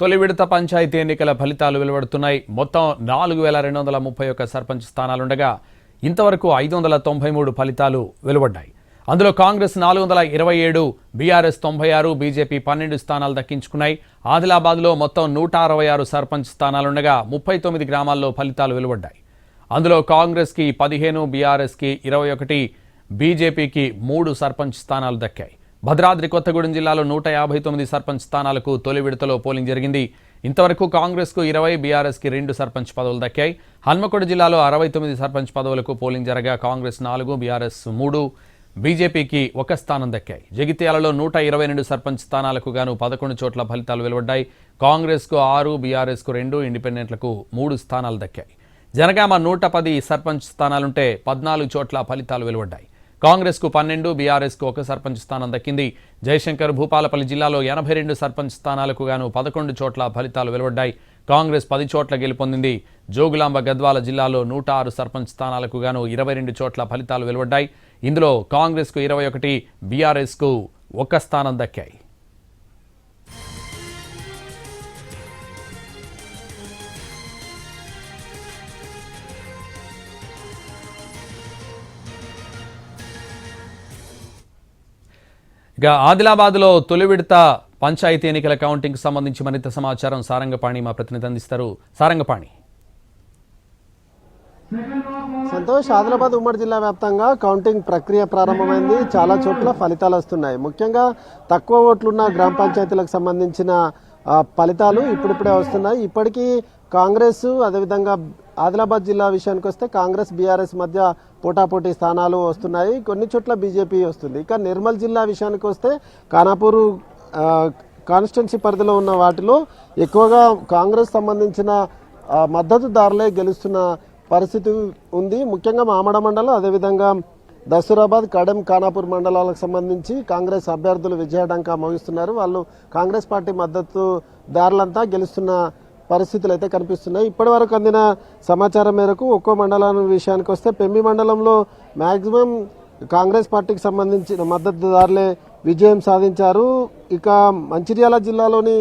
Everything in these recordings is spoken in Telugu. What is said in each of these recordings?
తొలి విడత పంచాయతీ ఎన్నికల ఫలితాలు వెలువడుతున్నాయి. మొత్తం 4231 సర్పంచ్ స్థానాలుండగా ఇంతవరకు 593 ఫలితాలు వెలువడ్డాయి. అందులో కాంగ్రెస్ 427, బీఆర్ఎస్ 96, బీజేపీ 12 స్థానాలు దక్కించుకున్నాయి. ఆదిలాబాద్లో మొత్తం 166 సర్పంచ్ స్థానాలుండగా 39 గ్రామాల్లో ఫలితాలు వెలువడ్డాయి. అందులో కాంగ్రెస్కి 15, బీఆర్ఎస్కి 21, బీజేపీకి 3 సర్పంచ్ స్థానాలు దక్కాయి. భద్రాద్రి కొత్తగూడెం జిల్లాలో 159 సర్పంచ్ స్థానాలకు తొలి విడతలో పోలింగ్ జరిగింది. ఇంతవరకు కాంగ్రెస్కు 20, బీఆర్ఎస్కి 2 సర్పంచ్ పదవులు దక్కాయి. హన్మకొండ జిల్లాలో 69 సర్పంచ్ పదవులకు పోలింగ్ జరగా కాంగ్రెస్ 4, బీఆర్ఎస్ 3, బీజేపీకి 1 స్థానం దక్కాయి. జగిత్యాలలో 122 సర్పంచ్ స్థానాలకు గాను 11 చోట్ల ఫలితాలు వెలువడ్డాయి. కాంగ్రెస్కు 6, బీఆర్ఎస్కు 2, ఇండిపెండెంట్లకు 3 స్థానాలు దక్కాయి. జనగామ 110 సర్పంచ్ స్థానాలుంటే 14 చోట్ల ఫలితాలు వెలువడ్డాయి. కాంగ్రెస్కు 12, బీఆర్ఎస్కు 1 సర్పంచ్ స్థానం దక్కింది. జయశంకర్ భూపాలపల్లి జిల్లాలో 82 సర్పంచ్ స్థానాలకు గాను 11 చోట్ల ఫలితాలు వెలువడ్డాయి. కాంగ్రెస్ 10 చోట్ల గెలుపొందింది. జోగులాంబ గద్వాల జిల్లాలో 106 సర్పంచ్ స్థానాలకు గాను 22 చోట్ల ఫలితాలు వెలువడ్డాయి. ఇందులో కాంగ్రెస్కు 21, బీఆర్ఎస్కు 1 స్థానం దక్కాయి. ఇక ఆదిలాబాద్లో తొలి విడత పంచాయతీ ఎన్నికల కౌంటింగ్ సంబంధించి మరింత సమాచారం సారంగపాణి మా ప్రతినిధి అందిస్తారు. సారంగపాణి. సంతోష్, ఆదిలాబాద్ ఉమ్మడి జిల్లా వ్యాప్తంగా కౌంటింగ్ ప్రక్రియ ప్రారంభమైంది. చాలా చోట్ల ఫలితాలు వస్తున్నాయి. ముఖ్యంగా తక్కువ ఓట్లున్న గ్రామ పంచాయతీలకు సంబంధించిన ఫలితాలు ఇప్పుడిప్పుడే వస్తున్నాయి. ఇప్పటికీ కాంగ్రెస్, అదేవిధంగా ఆదిలాబాద్ జిల్లా విషయానికి వస్తే కాంగ్రెస్, బీఆర్ఎస్ మధ్య పోటాపోటీ స్థానాలు వస్తున్నాయి. కొన్ని చోట్ల బీజేపీ వస్తుంది. ఇక నిర్మల్ జిల్లా విషయానికి వస్తే ఖానాపూర్ కాన్స్టిట్యున్సీ పరిధిలో ఉన్న వాటిలో ఎక్కువగా కాంగ్రెస్ సంబంధించిన మద్దతుదారులే గెలుస్తున్న పరిస్థితి ఉంది. ముఖ్యంగా మామడ మండలం, అదేవిధంగా దస్తూరాబాద్, కడెం, ఖానాపూర్ మండలాలకు సంబంధించి కాంగ్రెస్ అభ్యర్థులు విజయడంకా మోగిస్తున్నారు. వాళ్ళు కాంగ్రెస్ పార్టీ మద్దతుదారులంతా గెలుస్తున్న పరిస్థితులు అయితే కనిపిస్తున్నాయి. ఇప్పటి వరకు అందిన సమాచారం మేరకు ఒక్కో మండలం విషయానికి వస్తే పెంబి మండలంలో మ్యాక్సిమం కాంగ్రెస్ పార్టీకి సంబంధించిన మద్దతుదారులే విజయం సాధించారు. ఇక మంచిర్యాల జిల్లాలోని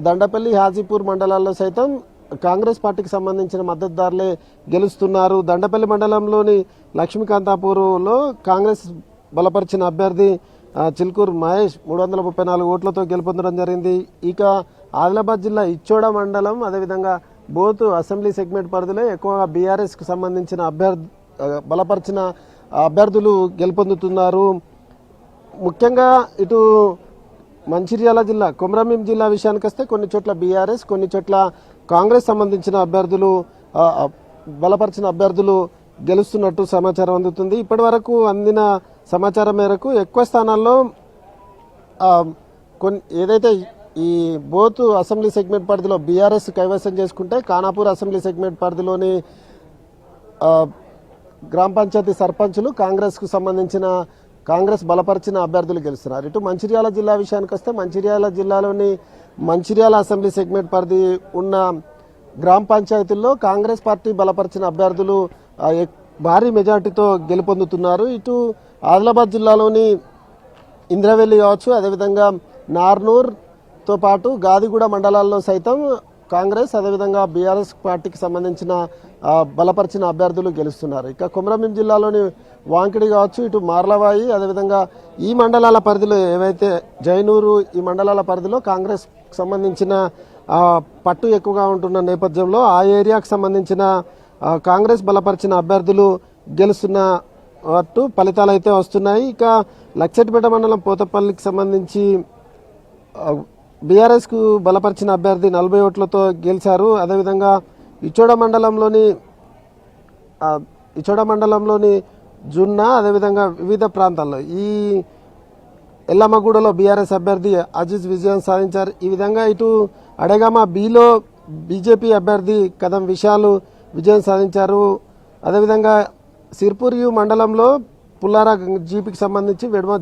దండపల్లి, హాజీపూర్ మండలాల్లో సైతం కాంగ్రెస్ పార్టీకి సంబంధించిన మద్దతుదారులే గెలుస్తున్నారు. దండపల్లి మండలంలోని లక్ష్మీకాంతాపూర్లో కాంగ్రెస్ బలపరిచిన అభ్యర్థి చిల్కూరు మహేష్ 334 ఓట్లతో గెలుపొందడం జరిగింది. ఇక ఆదిలాబాద్ జిల్లా ఇచ్చోడ మండలం, అదేవిధంగా బోత్ అసెంబ్లీ సెగ్మెంట్ పరిధిలో ఎక్కువగా బీఆర్ఎస్కి సంబంధించిన బలపరిచిన అభ్యర్థులు గెలుపొందుతున్నారు. ముఖ్యంగా ఇటు మంచిర్యాల జిల్లా, కొమరంభీం జిల్లా విషయానికి వస్తే కొన్ని చోట్ల బీఆర్ఎస్, కొన్ని చోట్ల కాంగ్రెస్ సంబంధించిన బలపరిచిన అభ్యర్థులు గెలుస్తున్నట్టు సమాచారం అందుతుంది. ఇప్పటి వరకు అందిన సమాచారం మేరకు ఎక్కువ స్థానాల్లో ఏదైతే ఈ బోత్ అసెంబ్లీ సెగ్మెంట్ పరిధిలో బీఆర్ఎస్ కైవసం చేసుకుంటే ఖానాపూర్ అసెంబ్లీ సెగ్మెంట్ పరిధిలోని గ్రామ పంచాయతీ సర్పంచులు కాంగ్రెస్కు సంబంధించిన కాంగ్రెస్ బలపరిచిన అభ్యర్థులు గెలుస్తున్నారు. ఇటు మంచిర్యాల జిల్లా విషయానికి వస్తే మంచిర్యాల జిల్లాలోని మంచిర్యాల అసెంబ్లీ సెగ్మెంట్ పరిధి ఉన్న గ్రామ పంచాయతీల్లో కాంగ్రెస్ పార్టీ బలపరిచిన అభ్యర్థులు భారీ మెజార్టీతో గెలుపొందుతున్నారు. ఇటు ఆదిలాబాద్ జిల్లాలోని ఇంద్రవెల్లి కావచ్చు, అదేవిధంగా నార్నూర్తో పాటు గాదిగూడ మండలాల్లో సైతం కాంగ్రెస్, అదేవిధంగా బీఆర్ఎస్ పార్టీకి సంబంధించిన బలపరిచిన అభ్యర్థులు గెలుస్తున్నారు. ఇక కొమరంభీం జిల్లాలోని వాంకిడి కావచ్చు, ఇటు మార్లవాయి, అదేవిధంగా ఈ మండలాల పరిధిలో ఏవైతే జైనూరు, ఈ మండలాల పరిధిలో కాంగ్రెస్ సంబంధించిన పట్టు ఎక్కువగా ఉంటున్న నేపథ్యంలో ఆ ఏరియాకు సంబంధించిన కాంగ్రెస్ బలపరిచిన అభ్యర్థులు గెలుస్తున్నట్టు ఫలితాలు అయితే వస్తున్నాయి. ఇక లక్షెట్పేట మండలం పోతపల్లికి సంబంధించి బీఆర్ఎస్కు బలపరిచిన అభ్యర్థి 40 ఓట్లతో గెలిచారు. అదేవిధంగా ఇచ్చోడ మండలంలోని జున్న, అదేవిధంగా వివిధ ప్రాంతాల్లో ఈ ఎల్లమ్మగూడలో బీఆర్ఎస్ అభ్యర్థి అజీజ్ విజయం సాధించారు. ఈ విధంగా ఇటు అడగామ బీలో బీజేపీ అభ్యర్థి కదం విశాలు విజయం సాధించారు. అదేవిధంగా సిర్పూర్ యు మండలంలో పుల్లారా జీపీకి సంబంధించి వెడమ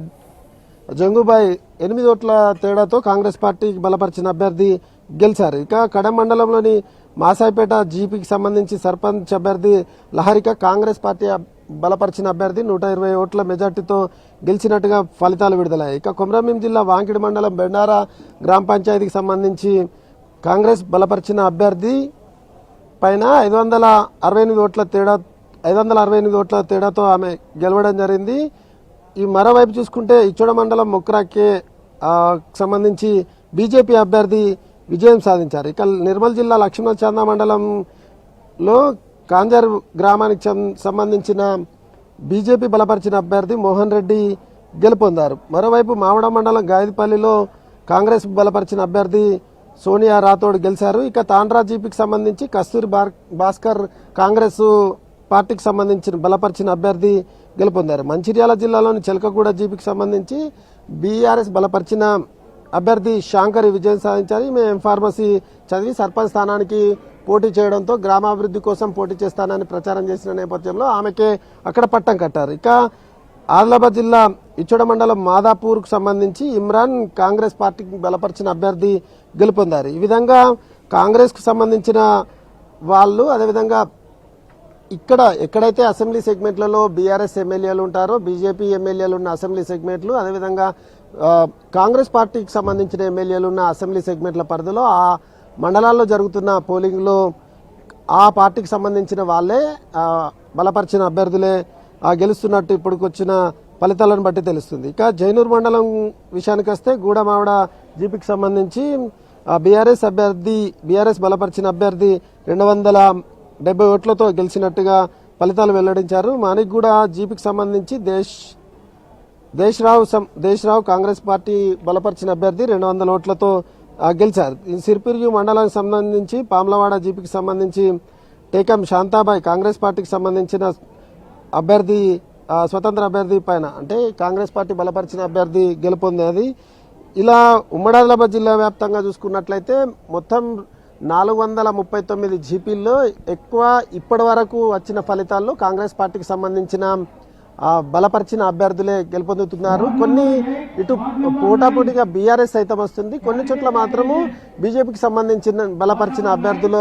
జంగుబాయ్ 8 ఓట్ల తేడాతో కాంగ్రెస్ పార్టీకి బలపరిచిన అభ్యర్థి గెలిచారు. ఇక కడెం మండలంలోని మాసాయిపేట జీపీకి సంబంధించి సర్పంచ్ అభ్యర్థి లహరిక కాంగ్రెస్ పార్టీ బలపరిచిన అభ్యర్థి 120 ఓట్ల మెజార్టీతో గెలిచినట్టుగా ఫలితాలు విడుదలయ్యాయి. ఇక కొమరంభీం జిల్లా వాంకిడి మండలం బెండారా గ్రామ పంచాయతీకి సంబంధించి కాంగ్రెస్ బలపరిచిన అభ్యర్థి పైన 568 ఓట్ల తేడాతో ఆమె గెలవడం జరిగింది. ఈ మరోవైపు చూసుకుంటే ఇచ్చోడ మండలం మొక్రాకే సంబంధించి బీజేపీ అభ్యర్థి విజయం సాధించారు. ఇక నిర్మల్ జిల్లా లక్ష్మణచంద మండలంలో కాంజర్ గ్రామానికి సంబంధించిన బీజేపీ బలపరిచిన అభ్యర్థి మోహన్ రెడ్డి గెలుపొందారు. మరోవైపు మావడ మండలం గాయదిపల్లిలో కాంగ్రెస్ బలపరిచిన అభ్యర్థి సోనియా రాథోడ్ గెలిచారు. ఇక తాండ్రా జీపీకి సంబంధించి కస్తూరి భాస్కర్ కాంగ్రెస్ పార్టీకి సంబంధించిన బలపరిచిన అభ్యర్థి గెలుపొందారు. మంచిర్యాల జిల్లాలోని చిలకగూడ జీపీకి సంబంధించి బీఆర్ఎస్ బలపరిచిన అభ్యర్థి శాంకరి విజయం సాధించారు. ఈమె ఫార్మసీ చదివి సర్పంచ్ స్థానానికి పోటీ చేయడంతో గ్రామాభివృద్ధి కోసం పోటీ చేస్తానని ప్రచారం చేసిన నేపథ్యంలో ఆమెకే అక్కడ పట్టం కట్టారు. ఇక ఆదిలాబాద్ జిల్లా ఇచ్చోడ మండలం మాదాపూర్కు సంబంధించి ఇమ్రాన్ కాంగ్రెస్ పార్టీకి బలపరిచిన అభ్యర్థి గెలుపొందారు. ఈ విధంగా కాంగ్రెస్కు సంబంధించిన వాళ్ళు అదేవిధంగా ఎక్కడైతే అసెంబ్లీ సెగ్మెంట్లలో బీఆర్ఎస్ ఎమ్మెల్యేలు ఉంటారో బీజేపీ ఎమ్మెల్యేలు ఉన్న అసెంబ్లీ సెగ్మెంట్లు అదేవిధంగా కాంగ్రెస్ పార్టీకి సంబంధించిన ఎమ్మెల్యేలు ఉన్న అసెంబ్లీ సెగ్మెంట్ల పరిధిలో ఆ మండలాల్లో జరుగుతున్న పోలింగ్లో ఆ పార్టీకి సంబంధించిన వాళ్ళే బలపరిచిన అభ్యర్థులే గెలుస్తున్నట్టు ఇప్పటికి వచ్చిన ఫలితాలను బట్టి తెలుస్తుంది. ఇక జైనూర్ మండలం విషయానికి వస్తే గూడమావిడ జీపీకి సంబంధించి బీఆర్ఎస్ బలపరిచిన అభ్యర్థి 270 ఓట్లతో గెలిచినట్టుగా ఫలితాలు వెల్లడించారు. మాణిక్గూడ జీపీకి సంబంధించి దేశ్ రావు కాంగ్రెస్ పార్టీ బలపరిచిన అభ్యర్థి 200 ఓట్లతో గెలిచారు. సిరిపిరియు మండలానికి సంబంధించి పామ్లవాడ జీపీకి సంబంధించి టేకం శాంతాబాయ్ కాంగ్రెస్ పార్టీకి సంబంధించిన అభ్యర్థి స్వతంత్ర అభ్యర్థి పైన అంటే కాంగ్రెస్ పార్టీ బలపరిచిన అభ్యర్థి గెలుపొందేది. ఇలా ఉమ్మడి ఆదిలాబాద్ జిల్లా వ్యాప్తంగా చూసుకున్నట్లయితే మొత్తం 439 జీపీల్లో ఎక్కువ ఇప్పటి వరకు వచ్చిన ఫలితాల్లో కాంగ్రెస్ పార్టీకి సంబంధించిన బలపరిచిన అభ్యర్థులే గెలుపొందుతున్నారు. కొన్ని ఇటు పోటాపోటీగా బీఆర్ఎస్ సైతం వస్తుంది. కొన్ని చోట్ల మాత్రము బీజేపీకి సంబంధించిన బలపరిచిన అభ్యర్థుల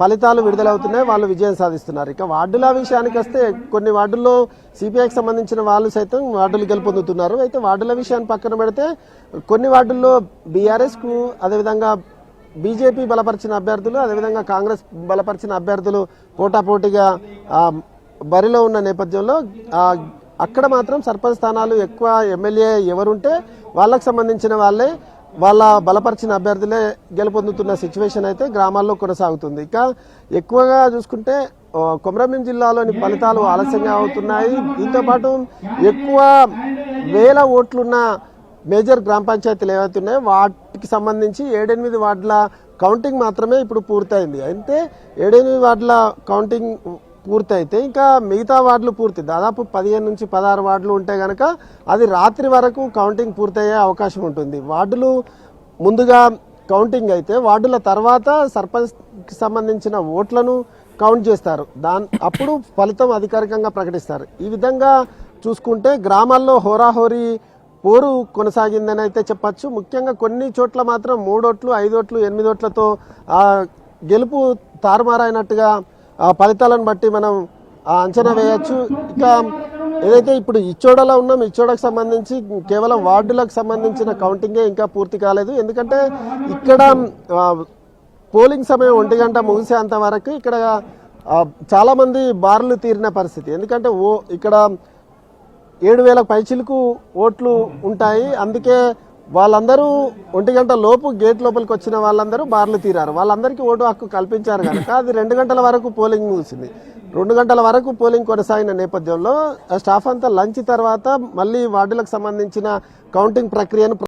ఫలితాలు విడుదలవుతున్నాయి, వాళ్ళు విజయం సాధిస్తున్నారు. ఇక వార్డుల విషయానికి వస్తే కొన్ని వార్డుల్లో సిపిఐకి సంబంధించిన వాళ్ళు సైతం వార్డులు గెలుపొందుతున్నారు. అయితే వార్డుల విషయాన్ని పక్కన పెడితే కొన్ని వార్డుల్లో బీఆర్ఎస్కు అదేవిధంగా బీజేపీ బలపరిచిన అభ్యర్థులు అదేవిధంగా కాంగ్రెస్ బలపరిచిన అభ్యర్థులు పోటాపోటీగా బరిలో ఉన్న నేపథ్యంలో అక్కడ మాత్రం సర్పంచ్ స్థానాలు ఎక్కువ ఎమ్మెల్యే ఎవరుంటే వాళ్ళకు సంబంధించిన వాళ్ళ బలపరిచిన అభ్యర్థులే గెలుపొందుతున్న సిచ్యువేషన్ అయితే గ్రామాల్లో కొనసాగుతుంది. ఇక ఎక్కువగా చూసుకుంటే కొమరంభీం జిల్లాలోని ఫలితాలు ఆలస్యంగా అవుతున్నాయి. దీంతోపాటు ఎక్కువ వేల ఓట్లున్న మేజర్ గ్రామ పంచాయతీలు ఏవైతే ఉన్నాయో వాటికి సంబంధించి 7-8 వార్డుల కౌంటింగ్ మాత్రమే ఇప్పుడు పూర్తయింది. అయితే 7-8 వార్డుల కౌంటింగ్ పూర్తయితే ఇంకా మిగతా వార్డులు దాదాపు 15 నుంచి 16 వార్డులు ఉంటే కనుక అది రాత్రి వరకు కౌంటింగ్ పూర్తయ్యే అవకాశం ఉంటుంది. వార్డులు ముందుగా కౌంటింగ్ అయితే వార్డుల తర్వాత సర్పంచ్కి సంబంధించిన ఓట్లను కౌంట్ చేస్తారు. అప్పుడు ఫలితం అధికారికంగా ప్రకటిస్తారు. ఈ విధంగా చూసుకుంటే గ్రామాల్లో హోరాహోరీ పోరు కొనసాగిందని అయితే చెప్పచ్చు. ముఖ్యంగా కొన్ని చోట్ల మాత్రం 3 ఓట్లు 5 ఓట్లు 8 ఓట్లతో గెలుపు తారుమారైనట్టుగా ఫలితాలను బట్టి మనం అంచనా వేయచ్చు. ఇక ఏదైతే ఇప్పుడు ఇచ్చోడలో ఉన్నాం, ఇచ్చోడకు సంబంధించి కేవలం వార్డులకు సంబంధించిన కౌంటింగే ఇంకా పూర్తి కాలేదు. ఎందుకంటే ఇక్కడ పోలింగ్ సమయం 1 గంట ముగిసేంత వరకు ఇక్కడ చాలామంది బార్లు తీరిన పరిస్థితి. ఎందుకంటే ఇక్కడ 7,000 పైచిలకు ఓట్లు ఉంటాయి. అందుకే వాళ్ళందరూ 1 గంట లోపు గేట్ లోపలికి వచ్చిన వాళ్ళందరూ బార్లు తీరారు. వాళ్ళందరికీ ఓటు హక్కు కల్పించారు కనుక అది 2 గంటల వరకు పోలింగ్ ముగిసింది. 2 గంటల వరకు పోలింగ్ కొనసాగిన నేపథ్యంలో స్టాఫ్ అంతా లంచ్ తర్వాత మళ్ళీ వార్డులకు సంబంధించిన కౌంటింగ్ ప్రక్రియను